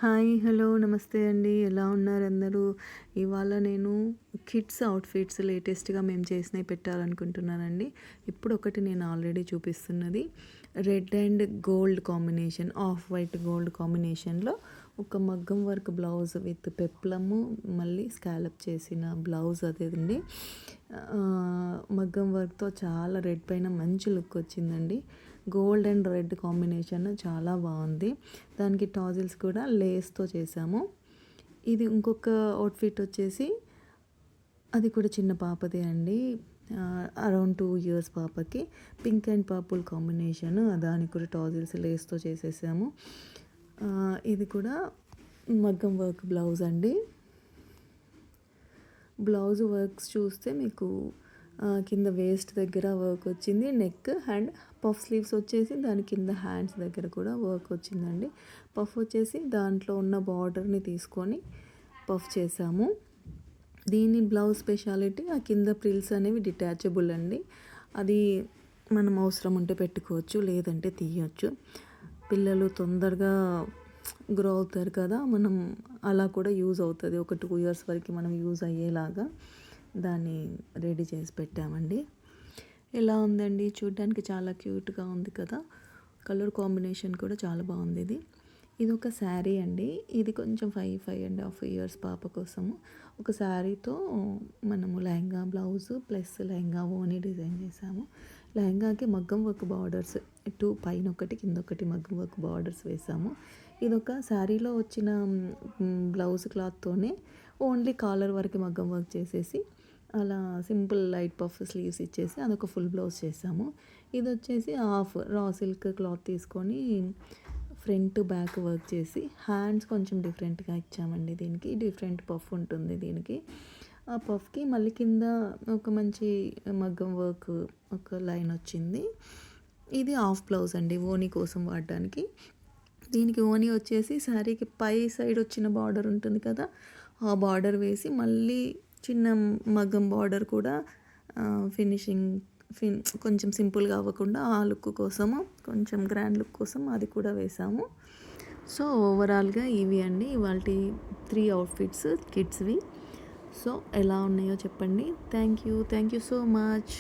Hi! Hello! నమస్తే అండి. ఎలా ఉన్నారు అందరూ? ఇవాళ నేను కిడ్స్ అవుట్‌ఫిట్స్ లేటెస్ట్‌గా మేము చేసినవి పెట్టాలనుకుంటున్నానండి. ఇప్పుడు ఒకటి నేను ఆల్రెడీ చూపిస్తున్నది red and gold combination, off white gold కాంబినేషన్‌లో ఒక మగ్గం వర్క్ బ్లౌజ్ విత్ పెప్లము, మళ్ళీ స్కాలప్ చేసిన బ్లౌజ్ అదేనండి. మగ్గం వర్క్‌తో చాలా రెడ్ పైన మంచి లుక్ వచ్చిందండి. గోల్డ్ అండ్ రెడ్ కాంబినేషన్ చాలా బాగుంది. దానికి టాజిల్స్ కూడా లేస్‌తో చేశాము. ఇది ఇంకొక అవుట్‌ఫిట్ వచ్చేసి అది కూడా చిన్న పాపదే అండి. అరౌండ్ 2 ఇయర్స్ పాపకి పింక్ అండ్ పర్పుల్ కాంబినేషన్, దానికి కూడా టాజిల్స్ లేస్‌తో చేసేసాము. ఇది కూడా మగ్గం వర్క్ బ్లౌజ్ అండి. బ్లౌజ్ వర్క్స్ చూస్తే మీకు కింద వేస్ట్ దగ్గర వర్క్ వచ్చింది. నెక్ అండ్ పఫ్ స్లీవ్స్ వచ్చేసి దాని కింద హ్యాండ్స్ దగ్గర కూడా వర్క్ వచ్చిందండి. పఫ్ వచ్చేసి దాంట్లో ఉన్న బార్డర్ని తీసుకొని పఫ్ చేసాము. దీని బ్లౌజ్ స్పెషాలిటీ ఆ కింద ప్రిల్స్ అనేవి డిటాచబుల్ అండి. అది మనం అవసరం ఉంటే పెట్టుకోవచ్చు, లేదంటే తీయచ్చు. పిల్లలు తొందరగా గ్రో అవుతారు కదా, మనం అలా కూడా యూజ్ అవుతుంది. ఒక 2 ఇయర్స్ వరకు మనం యూజ్ అయ్యేలాగా దాన్ని రెడీ చేసి పెట్టామండి. ఎలా ఉందండి? చూడ్డానికి చాలా క్యూట్గా ఉంది కదా. కలర్ కాంబినేషన్ కూడా చాలా బాగుంది. ఇది ఒక శారీ అండి. ఇది కొంచెం 5.5 ఇయర్స్ పాప కోసము ఒక శారీతో మనము లెహంగా బ్లౌజ్ ప్లస్ లెహంగా ఓని డిజైన్ చేసాము. లెహంగాకి మగ్గం వర్క్ బార్డర్స్ 2 పైన ఒకటి కింద ఒకటి మగ్గం వర్క్ బార్డర్స్ వేసాము. ఇదొక శారీలో వచ్చిన బ్లౌజ్ క్లాత్తోనే ఓన్లీ కాలర్ వరకు మగ్గం వర్క్ చేసేసి అలా సింపుల్ లైట్ పఫ్ స్లీవ్స్ ఇచ్చేసి అదొక ఫుల్ బ్లౌజ్ చేసాము. ఇది వచ్చేసి హాఫ్ రా సిల్క్ క్లాత్ తీసుకొని ఫ్రంట్ బ్యాక్ వర్క్ చేసి హ్యాండ్స్ కొంచెం డిఫరెంట్గా ఇచ్చామండి. దీనికి డిఫరెంట్ పఫ్ ఉంటుంది దీనికి. ఆ పఫ్కి మళ్ళీ కింద ఒక మంచి మగ్గం వర్క్ ఒక లైన్ వచ్చింది. ఇది హాఫ్ బ్లౌజ్ అండి, ఓనీ కోసం వాడడానికి. దీనికి ఓనీ వచ్చేసి శారీకి పై సైడ్ వచ్చిన బార్డర్ ఉంటుంది కదా, ఆ బార్డర్ వేసి మళ్ళీ చిన్న మగ్గం బార్డర్ కూడా ఫినిషింగ్ కొంచెం సింపుల్గా అవ్వకుండా ఆ లుక్ కోసము, కొంచెం గ్రాండ్ లుక్ కోసం అది కూడా వేసాము. సో ఓవరాల్గా ఇవి అండి ఇవాల్టి 3 అవుట్ఫిట్స్ కిడ్స్వి. సో ఎలా ఉన్నాయో చెప్పండి. Thank you so much.